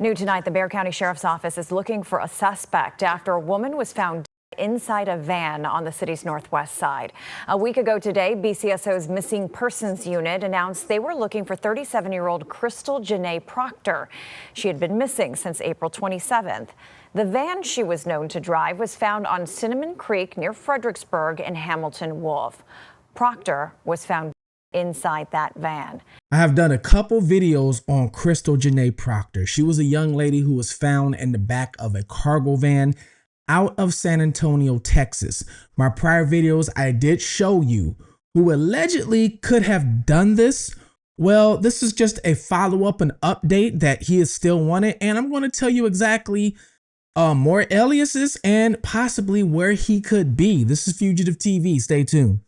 New tonight, the Bexar County Sheriff's Office is looking for a suspect after a woman was found inside a van on the city's northwest side. A week ago today, BCSO's Missing Persons Unit announced they were looking for 37-year-old Krystle Janay Proctor. She had been missing since April 27th. The van she was known to drive was found on Cinnamon Creek near Fredericksburg and Hamilton Wolf. Proctor was found inside that van. I have done a couple videos on Krystle Janay Proctor. She was a young lady who was found in the back of a cargo van out of San Antonio, Texas. My prior videos, I did show you who allegedly could have done this. Well, this is just a follow-up and update that he is still wanted, and I'm going to tell you exactly more aliases and possibly where he could be. This is Fugitive TV. Stay tuned.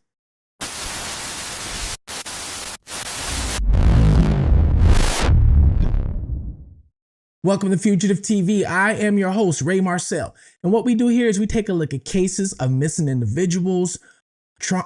Welcome to Fugitive TV. I am your host, Marcel. And what we do here is we take a look at cases of missing individuals,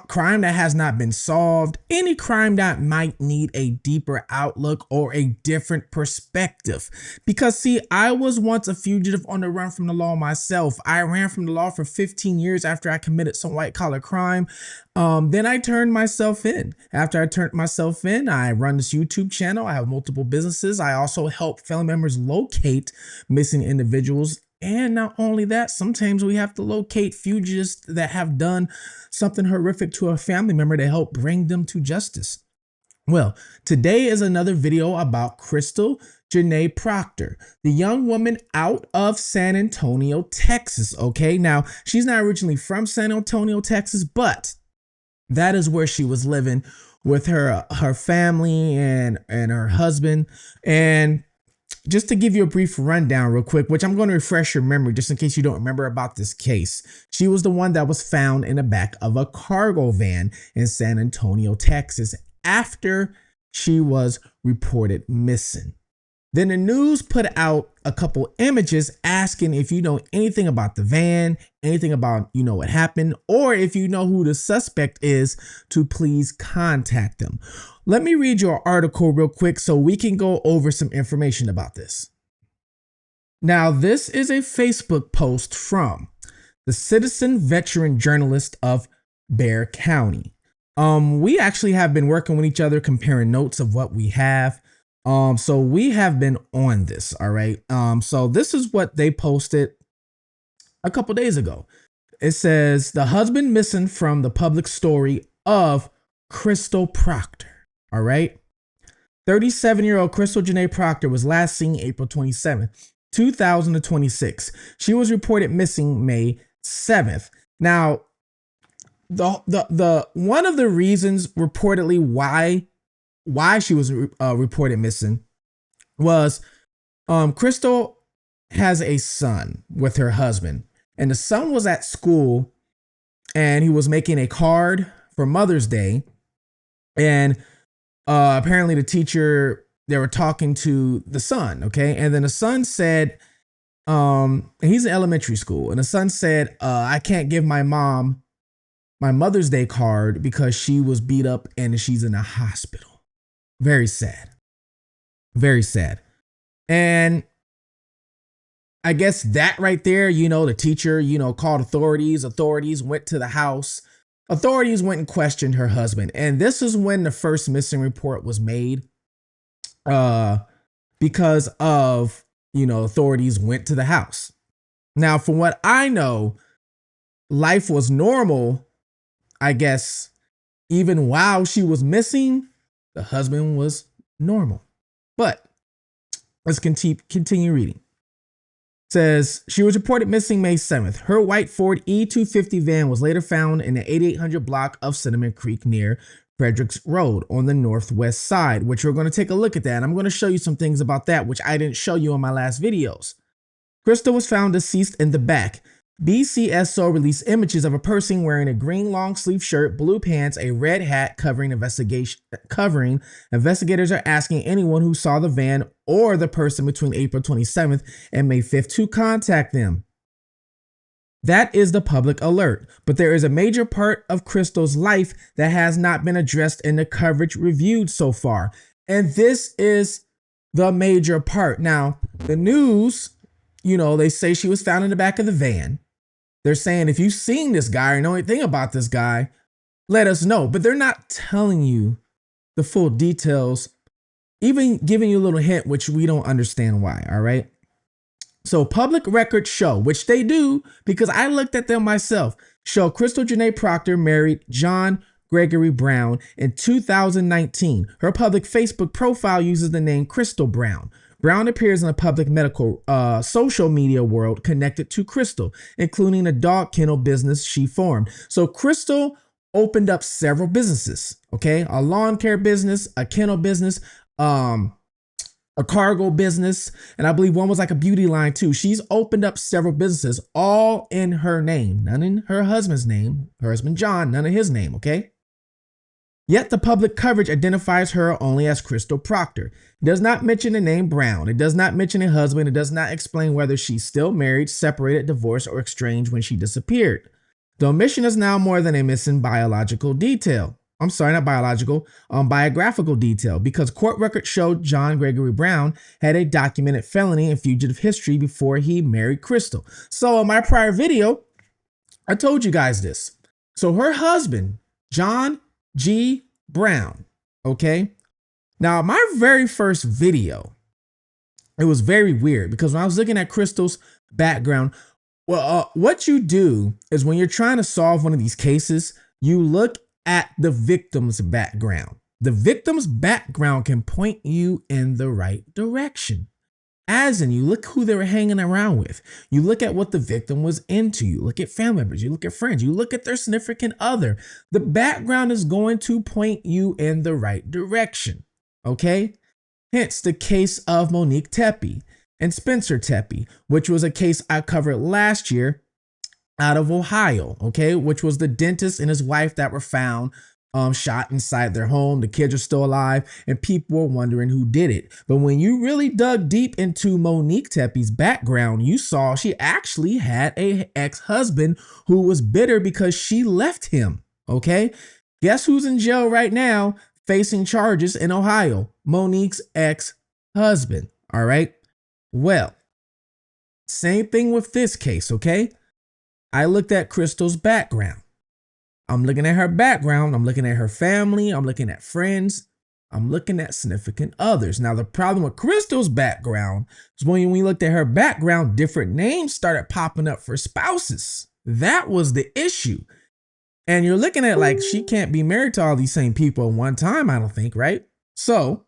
crime that has not been solved, any crime that might need a deeper outlook or a different perspective. Because see, I was once a fugitive on the run from the law myself. I ran from the law for 15 years after I committed some white collar crime. Then I turned myself in. After I turned myself in, I run this YouTube channel. I have multiple businesses. I also help family members locate missing individuals. And not only that, sometimes we have to locate fugitives that have done something horrific to a family member to help bring them to justice. Well, today is another video about Krystle Janay Proctor, the young woman out of San Antonio, Texas. Okay, now she's not originally from San Antonio, Texas, but that is where she was living with her family and her husband. And just to give you a brief rundown real quick, which I'm going to refresh your memory just in case you don't remember about this case. She was the one that was found in the back of a cargo van in San Antonio, Texas, after she was reported missing. Then the news put out a couple images asking if you know anything about the van, anything about, what happened, or if you know who the suspect is, to please contact them. Let me read your article real quick so we can go over some information about this. Now, this is a Facebook post from the citizen veteran journalist of Bexar County. We actually have been working with each other, comparing notes of what we have. So we have been on this. All right. So this is what they posted a couple days ago. It says the husband missing from the public story of Krystle Proctor. All right. 37-year-old Krystle Janay Proctor was last seen April 27th, 2026. She was reported missing May 7th. Now, the one of the reasons reportedly why she was reported missing was Krystle has a son with her husband, and the son was at school and he was making a card for Mother's Day, and apparently the teacher, they were talking to the son, okay, and then the son said, he's in elementary school, and the son said, I can't give my mom my Mother's Day card because she was beat up and she's in a hospital. Very sad. Very sad. And I guess that right there, the teacher, called authorities. Authorities went to the house. Authorities went and questioned her husband. And this is when the first missing report was made. Because of, authorities went to the house. Now, from what I know, life was normal, I guess, even while she was missing. The husband was normal. But let's continue reading. It says she was reported missing May 7th. Her white Ford E250 van was later found in the 8800 block of Cinnamon Creek near Fredericks Road on the northwest side, which we're going to take a look at that. I'm going to show you some things about that, which I didn't show you in my last videos. Krystle was found deceased in the back. BCSO released images of a person wearing a green long sleeve shirt, blue pants, a red hat covering. Investigators are asking anyone who saw the van or the person between April 27th and May 5th to contact them. That is the public alert, but there is a major part of Krystle's life that has not been addressed in the coverage reviewed so far. And this is the major part. Now, the news, they say she was found in the back of the van. They're saying if you've seen this guy or know anything about this guy, let us know. But they're not telling you the full details, even giving you a little hint, which we don't understand why. All right. So public records show, which they do because I looked at them myself, show Krystle Janay Proctor married John Gregory Brown in 2019. Her public Facebook profile uses the name Krystle Brown. Brown appears in a public medical social media world connected to Krystle, including a dog kennel business she formed. So Krystle opened up several businesses, okay? A lawn care business, a kennel business, a cargo business, and I believe one was like a beauty line too. She's opened up several businesses, all in her name, none in her husband's name, her husband John, none of his name, okay? Yet the public coverage identifies her only as Krystle Proctor. It does not mention the name Brown. It does not mention a husband. It does not explain whether she's still married, separated, divorced, or estranged when she disappeared. The omission is now more than a missing biological detail. I'm sorry, not biological, biographical detail, because court records showed John Gregory Brown had a documented felony and fugitive history before he married Krystle. So in my prior video, I told you guys this. So her husband, John G. Brown, okay? Now, my very first video, it was very weird because when I was looking at Krystle's background, well, what you do is when you're trying to solve one of these cases, you look at the victim's background. The victim's background can point you in the right direction. As in, you look who they were hanging around with. You look at what the victim was into. You look at family members. You look at friends. You look at their significant other. The background is going to point you in the right direction. Okay? Hence the case of Monique Tepe and Spencer Tepe, which was a case I covered last year out of Ohio, okay, which was the dentist and his wife that were found shot inside their home. The kids are still alive and people were wondering who did it. But when you really dug deep into Monique Tepe's background, you saw she actually had a ex-husband who was bitter because she left him, okay? Guess who's in jail right now facing charges in Ohio? Monique's ex-husband, all right? Well, same thing with this case, okay? I looked at Krystle's background. I'm looking at her background. I'm looking at her family. I'm looking at friends. I'm looking at significant others. Now, the problem with Krystle's background is when we looked at her background, different names started popping up for spouses. That was the issue. And you're looking at like she can't be married to all these same people at one time, I don't think, right? So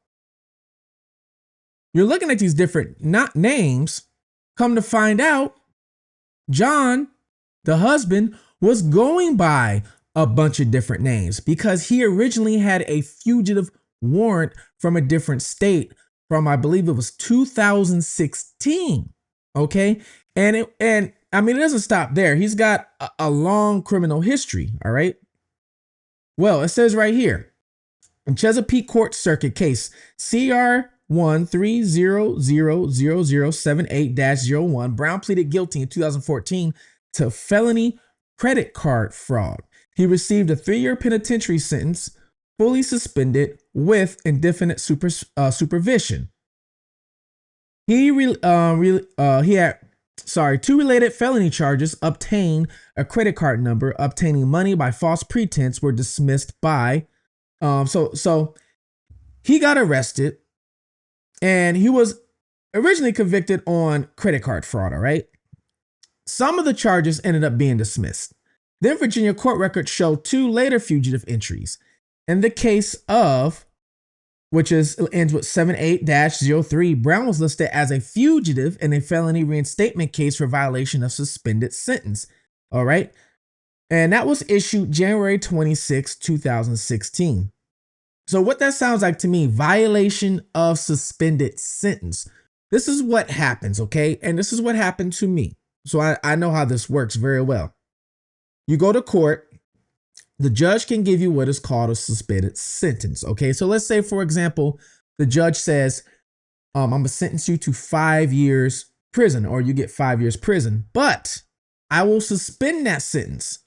you're looking at these different names. Come to find out, John, the husband, was going by a bunch of different names because he originally had a fugitive warrant from a different state from, I believe it was 2016. Okay. And I mean, it doesn't stop there. He's got a long criminal history. All right. Well, it says right here in Chesapeake Court Circuit case CR 1300078-01, Brown pleaded guilty in 2014 to felony credit card fraud. He received a 3-year penitentiary sentence, fully suspended with indefinite supervision. He had 2 related felony charges: obtained a credit card number, obtaining money by false pretense, were dismissed by. So he got arrested, and he was originally convicted on credit card fraud. All right. Some of the charges ended up being dismissed. Then Virginia court records show 2 later fugitive entries. In the case of, which ends with 78-03, Brown was listed as a fugitive in a felony reinstatement case for violation of suspended sentence. All right. And that was issued January 26, 2016. So what that sounds like to me, violation of suspended sentence. This is what happens, okay? And this is what happened to me. So I know how this works very well. You go to court, the judge can give you what is called a suspended sentence, okay? So let's say, for example, the judge says, I'm going to sentence you to 5 years prison, or you get 5 years prison, but I will suspend that sentence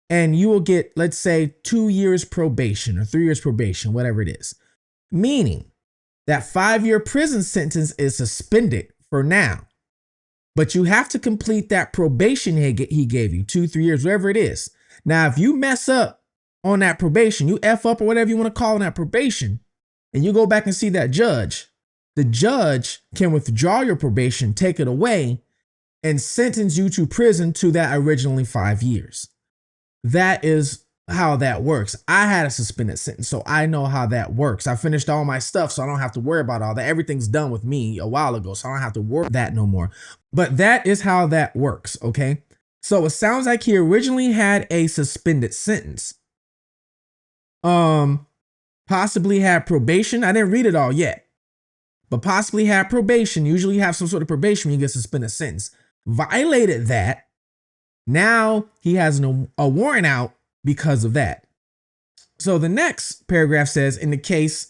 and you will get, let's say, 2 years probation or 3 years probation, whatever it is. Meaning that 5-year prison sentence is suspended for now. But you have to complete that probation he gave you, 2-3 years, whatever it is. Now, if you mess up on that probation, you F up or whatever you want to call on that probation, and you go back and see that judge, the judge can withdraw your probation, take it away, and sentence you to prison to that originally 5 years. That is how that works. I had a suspended sentence, so I know how that works. I finished all my stuff, so I don't have to worry about all that. Everything's done with me a while ago, so I don't have to worry about that no more. But that is how that works, okay? So it sounds like he originally had a suspended sentence. Possibly had probation. I didn't read it all yet, but possibly had probation. Usually you have some sort of probation when you get suspended sentence. Violated that. Now he has a warrant out because of that. So the next paragraph says, in the case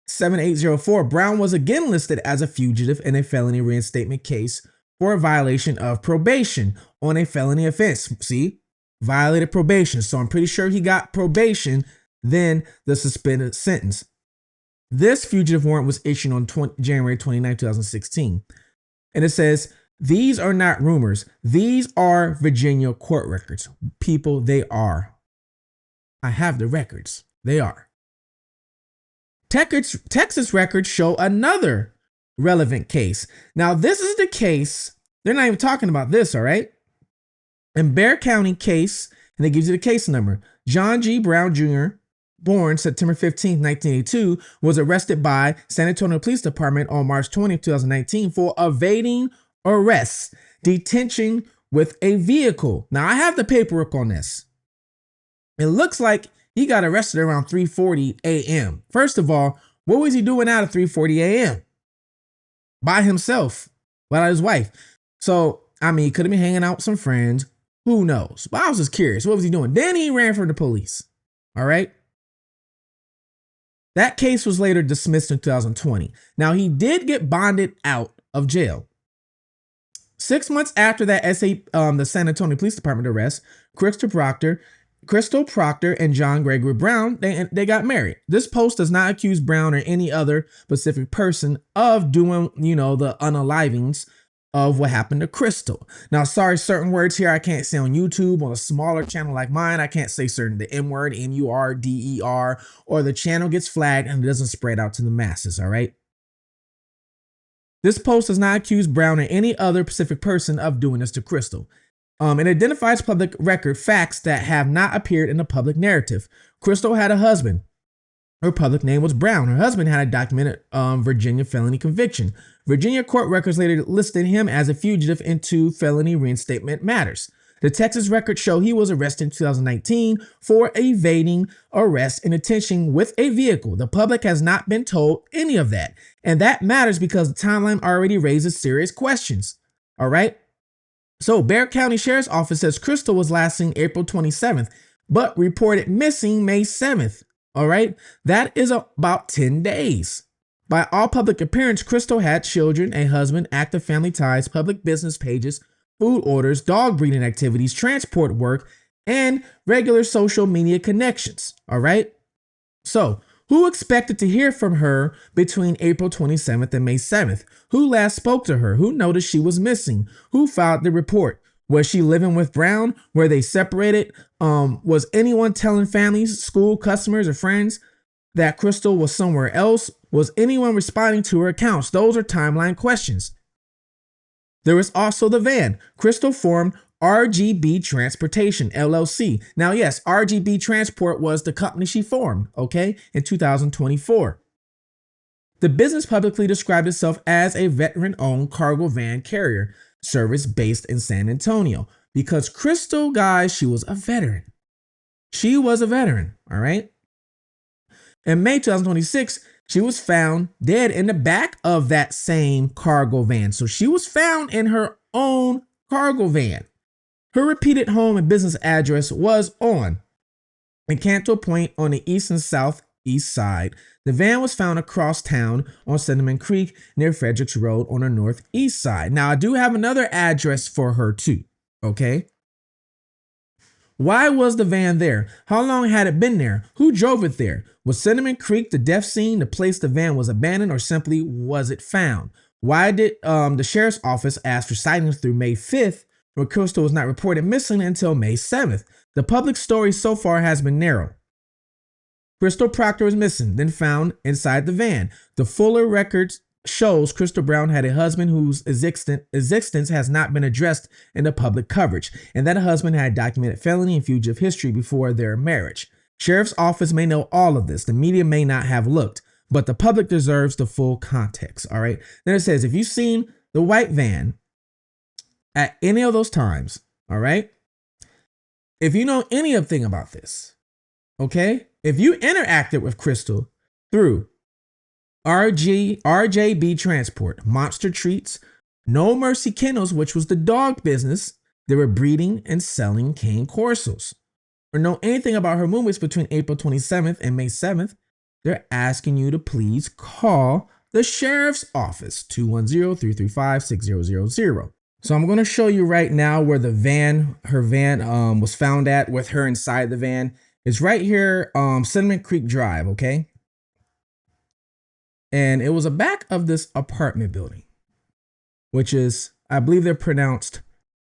7804, Brown was again listed as a fugitive in a felony reinstatement case for a violation of probation on a felony offense. See, violated probation. So I'm pretty sure he got probation, then the suspended sentence. This fugitive warrant was issued on January 29, 2016. And it says, these are not rumors. These are Virginia court records. People, they are. I have the records. They are. Texas records show another relevant case. Now, this is the case. They're not even talking about this, all right? In Bexar County case, and it gives you the case number. John G. Brown Jr., born September 15, 1982, was arrested by San Antonio Police Department on March 20, 2019 for evading arrest, detention with a vehicle. Now, I have the paperwork on this. It looks like he got arrested around 3:40 a.m. First of all, what was he doing out at 3:40 a.m.? By himself, without his wife. So, I mean, he could have been hanging out with some friends. Who knows? But I was just curious. What was he doing? Then he ran from the police. All right. That case was later dismissed in 2020. Now, he did get bonded out of jail. 6 months after that the San Antonio Police Department arrest, Krystle Proctor and John Gregory Brown, they got married. This post does not accuse Brown or any other specific person of doing, the unalivings of what happened to Krystle. Now, sorry, certain words here I can't say on YouTube. On a smaller channel like mine, I can't say the M word, M-U-R-D-E-R, or the channel gets flagged and it doesn't spread out to the masses, all right? This post does not accuse Brown or any other specific person of doing this to Krystle. It identifies public record facts that have not appeared in the public narrative. Krystle had a husband. Her public name was Brown. Her husband had a documented Virginia felony conviction. Virginia court records later listed him as a fugitive in 2 felony reinstatement matters. The Texas records show he was arrested in 2019 for evading arrest and detention with a vehicle. The public has not been told any of that. And that matters because the timeline already raises serious questions. All right. So Bexar County Sheriff's Office says Krystle was last seen April 27th, but reported missing May 7th. All right. That is about 10 days. By all public appearance, Krystle had children, a husband, active family ties, public business pages, food orders, dog breeding activities, transport work, and regular social media connections. All right. So who expected to hear from her between April 27th and May 7th? Who last spoke to her? Who noticed she was missing? Who filed the report? Was she living with Brown? Were they separated? Was anyone telling families, school, customers, or friends that Krystle was somewhere else? Was anyone responding to her accounts? Those are timeline questions. There was also the van. Krystle formed RGB Transportation, LLC. Now, yes, RGB Transport was the company she formed, okay, in 2024. The business publicly described itself as a veteran-owned cargo van carrier service based in San Antonio. Because Krystle, guys, she was a veteran. She was a veteran, all right? In May 2026, she was found dead in the back of that same cargo van. So she was found in her own cargo van. Her repeated home and business address was on Encanto Point on the east and southeast side. The van was found across town on Cinnamon Creek near Fredericks Road on the northeast side. Now, I do have another address for her too, okay? Why was the van there? How long had it been there? Who drove it there? Was Cinnamon Creek the death scene, the place the van was abandoned, or simply was it found? Why did the sheriff's office ask for sightings through May 5th, where Krystle was not reported missing until May 7th? The public story so far has been narrow. Krystle Proctor was missing, then found inside the van. The fuller record shows Krystle Brown had a husband whose existence has not been addressed in the public coverage, and that husband had documented felony and fugitive history before their marriage. Sheriff's office may know all of this. The media may not have looked, but the public deserves the full context. All right. Then it says, if you've seen the white van at any of those times, all right, if you know anything about this, okay, if you interacted with Krystle through RJB Transport, Monster Treats, No Mercy Kennels, which was the dog business, they were breeding and selling cane corsos, or know anything about her movements between April 27th and May 7th, they're asking you to please call the sheriff's office, 210-335-6000. So I'm going to show you right now where the van, her van was found at with her inside the van. It's right here, Cinnamon Creek Drive, okay? And it was a back of this apartment building, which is, I believe they're pronounced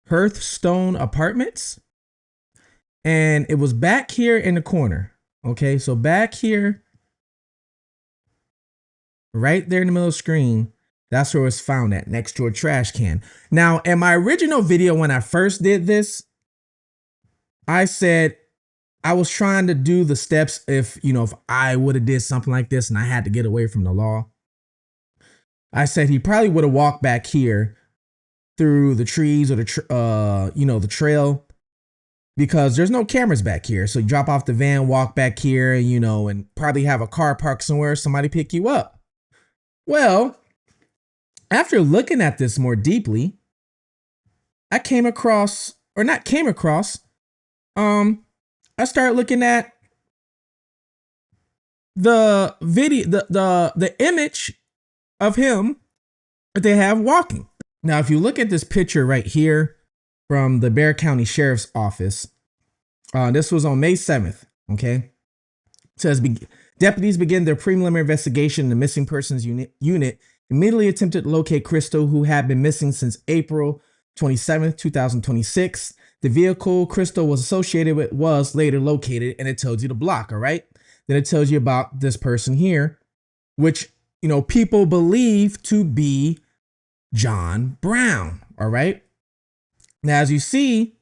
Hearthstone Apartments. And it was back here in the corner, okay? So back here, right there in the middle of the screen, that's where it was found at, next to a trash can. Now, in my original video, when I first did this, I said I was trying to do the steps if I would have did something like this and I had to get away from the law. I said he probably would have walked back here through the trees or the trail, because there's no cameras back here. So you drop off the van, walk back here, and probably have a car parked somewhere, somebody pick you up. Well, after looking at this more deeply, I started looking at the video, the image of him that they have walking. Now, if you look at this picture right here from the Bexar County Sheriff's Office, this was on May 7th, okay? It says, deputies begin their preliminary investigation in the missing persons unit immediately attempted to locate Krystle, who had been missing since April 27th, 2026. The vehicle Krystle was associated with was later located, and it tells you the block, all right? Then it tells you about this person here, which, people believe to be John Brown, all right? Now, as you see,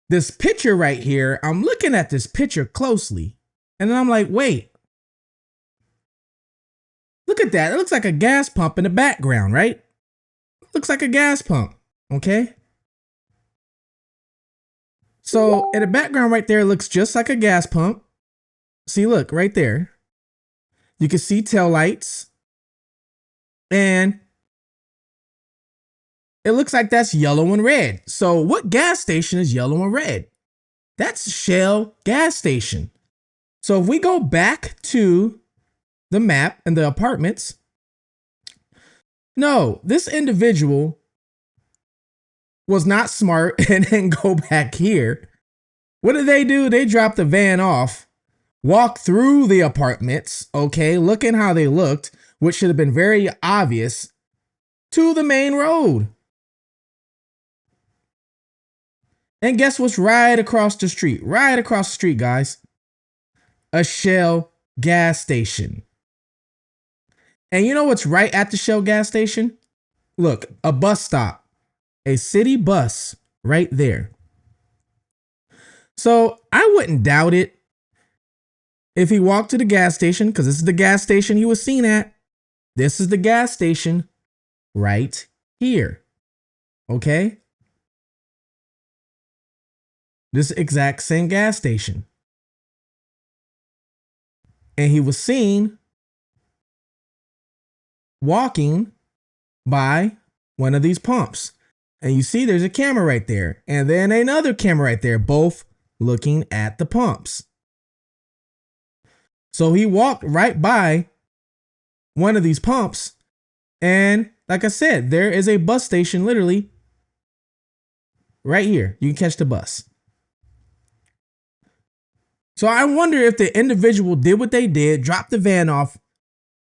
this picture right here, I'm looking at this picture closely, and then I'm like, wait. Look at that. It looks like a gas pump in the background, right? Looks like a gas pump, okay? So in the background right there, it looks just like a gas pump. See, look, right there. You can see tail lights. And it looks like that's yellow and red. So what gas station is yellow and red? That's Shell gas station. So if we go back to the map and the apartments, no, this individual was not smart and then go back here. What did they do? They dropped the van off, walked through the apartments, okay, looking how they looked, which should have been very obvious, to the main road. And guess what's right across the street? Right across the street, guys. A Shell gas station. And you know what's right at the Shell gas station? Look, a bus stop. A city bus right there. So I wouldn't doubt it if he walked to the gas station, because this is the gas station he was seen at. This is the gas station right here. Okay? This exact same gas station. And he was seen walking by one of these pumps. And you see there's a camera right there. And then another camera right there, both looking at the pumps. So he walked right by one of these pumps. And like I said, there is a bus station literally right here. You can catch the bus. So I wonder if the individual did what they did, dropped the van off,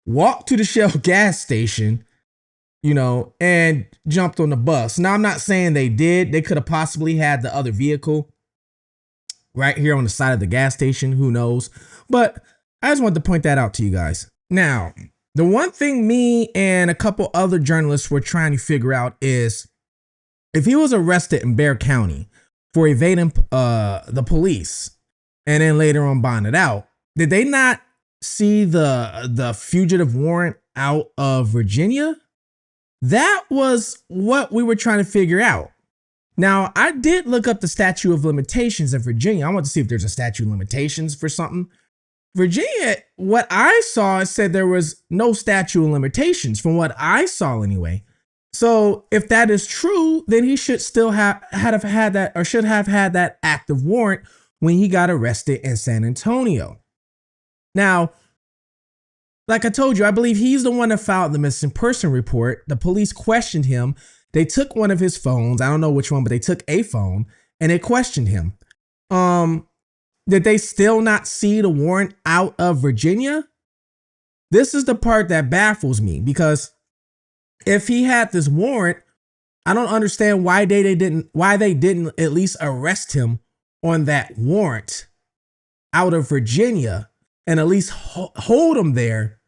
walked to the Shell gas station, and jumped on the bus. Now, I'm not saying they did. They could have possibly had the other vehicle right here on the side of the gas station. Who knows? But I just wanted to point that out to you guys. Now, the one thing me and a couple other journalists were trying to figure out is if he was arrested in Bexar County for evading the police and then later on bonded out, did they not see the fugitive warrant out of Virginia? That was what we were trying to figure out. Now, I did look up the statute of limitations in Virginia. I want to see if there's a statute of limitations for something. Virginia, what I saw, it said there was no statute of limitations from what I saw anyway. So if that is true, then he should still have had that active warrant when he got arrested in San Antonio. Now, like I told you, I believe he's the one that filed the missing person report. The police questioned him. They took one of his phones. I don't know which one, but they took a phone and they questioned him. Did they still not see the warrant out of Virginia? This is the part that baffles me, because if he had this warrant, I don't understand why they didn't at least arrest him on that warrant out of Virginia and at least hold him there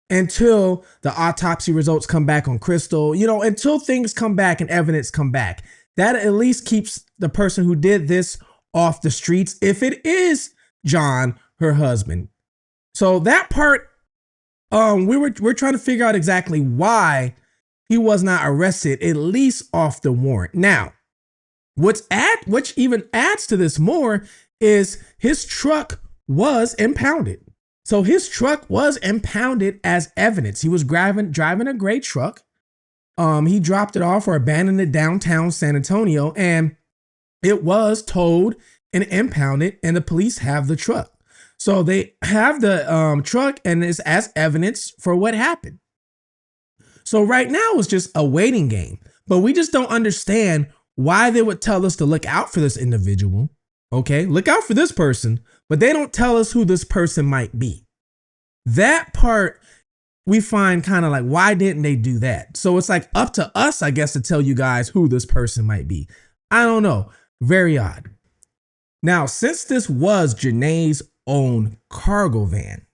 until the autopsy results come back on Krystle, until things come back and evidence come back. That at least keeps the person who did this off the streets, if it is John, her husband. So that part, we're trying to figure out exactly why he was not arrested, at least off the warrant. Now, which even adds to this more is his truck was impounded. So his truck was impounded as evidence. He was driving a gray truck. He dropped it off or abandoned it downtown San Antonio, and it was towed and impounded, and the police have the truck. So they have the truck, and it's as evidence for what happened. So right now it's just a waiting game, but we just don't understand why they would tell us to look out for this individual. Okay, look out for this person, but they don't tell us who this person might be. That part we find kind of like, why didn't they do that? So it's like up to us, I guess, to tell you guys who this person might be. I don't know. Very odd. Now, since this was Janay's own cargo van,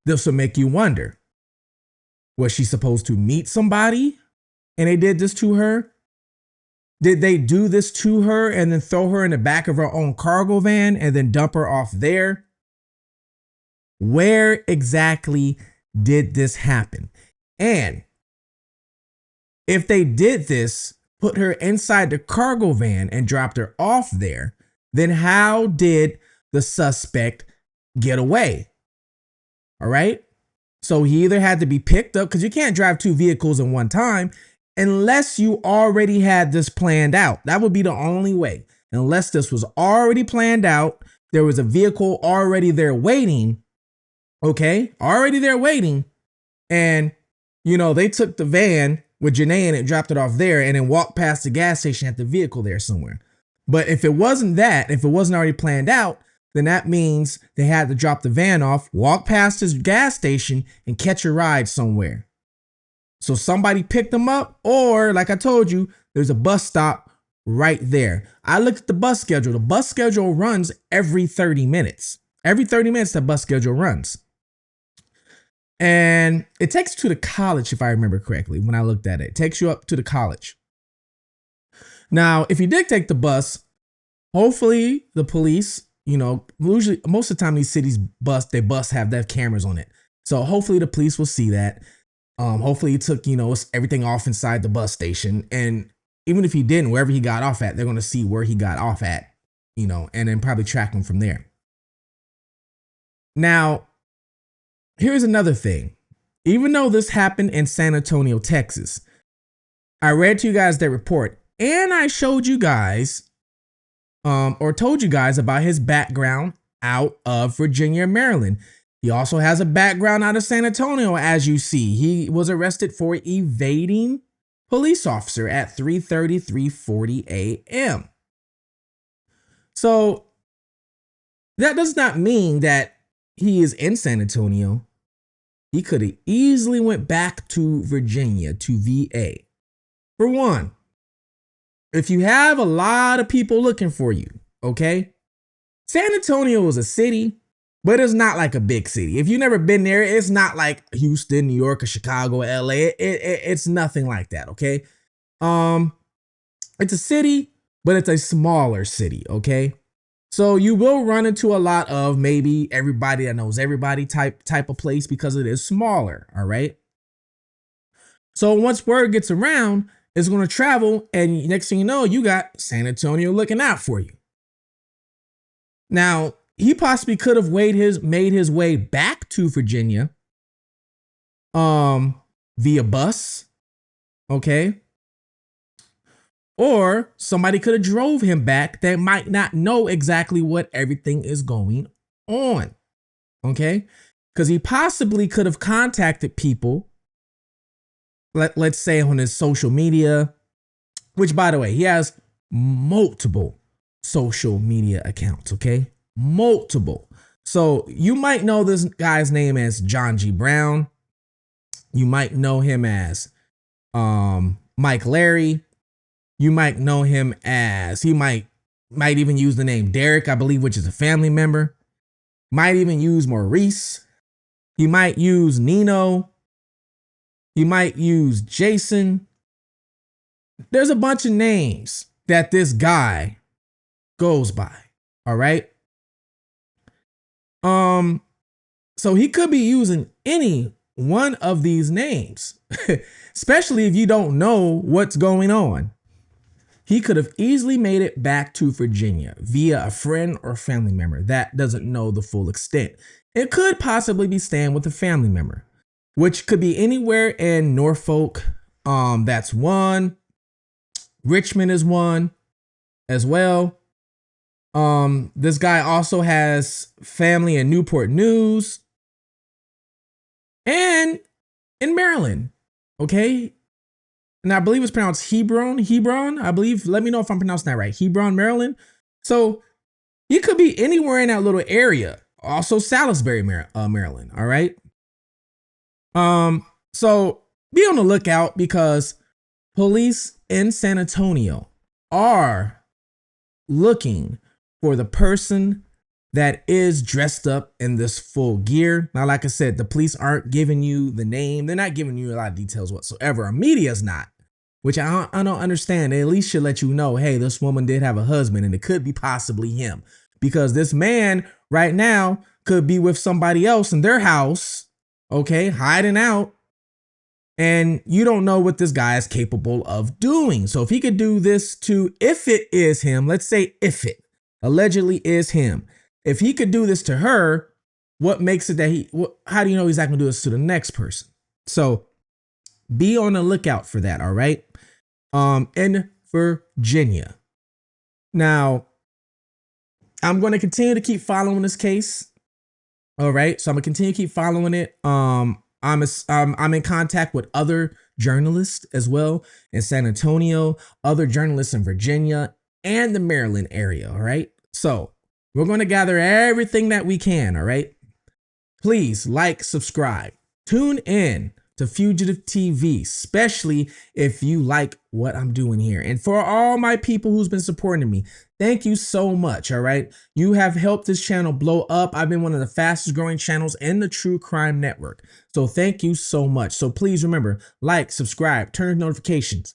this will make you wonder, was she supposed to meet somebody and they did this to her? Did they do this to her and then throw her in the back of her own cargo van and then dump her off there? Where exactly did this happen? And if they did this, put her inside the cargo van and dropped her off there, then how did the suspect get away? All right. So he either had to be picked up, because you can't drive two vehicles in one time unless you already had this planned out. That would be the only way. Unless this was already planned out, there was a vehicle already there waiting. Okay, already there waiting. And, they took the van with Janay in it, dropped it off there, and then walked past the gas station at the vehicle there somewhere. But if it wasn't that, if it wasn't already planned out, then that means they had to drop the van off, walk past his gas station, and catch a ride somewhere. So somebody picked them up, or like I told you, there's a bus stop right there. I looked at the bus schedule. The bus schedule runs every 30 minutes. Every 30 minutes, the bus schedule runs. And it takes you to the college, if I remember correctly, when I looked at it. It takes you up to the college. Now, if you did take the bus, hopefully the police, usually most of the time these cities they have their cameras on it. So hopefully the police will see that. Hopefully he took, everything off inside the bus station. And even if he didn't, wherever he got off at, they're going to see where he got off at, and then probably track him from there. Now, here's another thing. Even though this happened in San Antonio, Texas, I read to you guys that report, and I showed you guys, or told you guys about his background out of Virginia, Maryland. He also has a background out of San Antonio, as you see. He was arrested for evading police officer at 3:40 a.m. So That does not mean that he is in San Antonio. He could have easily went back to Virginia, to VA. For one, if you have a lot of people looking for you, okay? San Antonio is a city, but it's not like a big city. If you've never been there, it's not like Houston, New York, or Chicago, LA. It's nothing like that, okay? It's a city, but it's a smaller city, okay? So you will run into a lot of maybe everybody that knows everybody type of place because it is smaller, all right? So once word gets around, it's going to travel, and next thing you know, you got San Antonio looking out for you. Now, he possibly could have made his way back to Virginia via bus, okay? Or somebody could have drove him back that might not know exactly what everything is going on, okay? Because he possibly could have contacted people, let's say on his social media, which, by the way, he has multiple social media accounts, okay? Multiple. So you might know this guy's name as John G. Brown. You might know him as Mike Larry. You might know him as, he might even use the name Derek, I believe, which is a family member. Might even use Maurice. He might use Nino. He might use Jason. There's a bunch of names that this guy goes by, all right? So he could be using any one of these names, especially if you don't know what's going on. He could have easily made it back to Virginia via a friend or family member that doesn't know the full extent. It could possibly be staying with a family member, which could be anywhere in Norfolk. That's one. Richmond is one as well. This guy also has family in Newport News and in Maryland. Okay. And I believe it's pronounced Hebron, I believe. Let me know if I'm pronouncing that right. Hebron, Maryland. So he could be anywhere in that little area. Also Salisbury, Maryland. All right. So be on the lookout because police in San Antonio are looking for the person that is dressed up in this full gear. Now, like I said, the police aren't giving you the name. They're not giving you a lot of details whatsoever. Our media's not, which I don't understand. They at least should let you know, hey, this woman did have a husband and it could be possibly him, because this man right now could be with somebody else in their house, okay, hiding out. And you don't know what this guy is capable of doing. So if he could do this to, if it is him, let's say if it allegedly is him, if he could do this to her, what makes it that how do you know he's not going to do this to the next person? So be on the lookout for that. All right. In Virginia. Now, I'm going to continue to keep following this case. All right. So I'm going to continue to keep following it. I'm in contact with other journalists as well in San Antonio, other journalists in Virginia and the Maryland area. All right. So we're going to gather everything that we can. All right. Please like, subscribe, tune in to Fugitive TV, especially if you like what I'm doing here. And for all my people who's been supporting me, thank you so much. All right. You have helped this channel blow up. I've been one of the fastest growing channels in the true crime network. So thank you so much. So please remember, like, subscribe, turn notifications,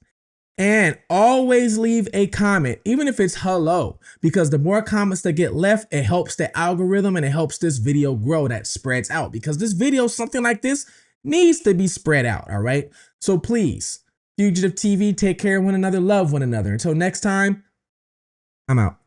and always leave a comment, even if it's hello, because the more comments that get left, it helps the algorithm and it helps this video grow, that spreads out, because this video, something like this, needs to be spread out. All right. So please, Fugitive TV, take care of one another, love one another. Until next time, I'm out.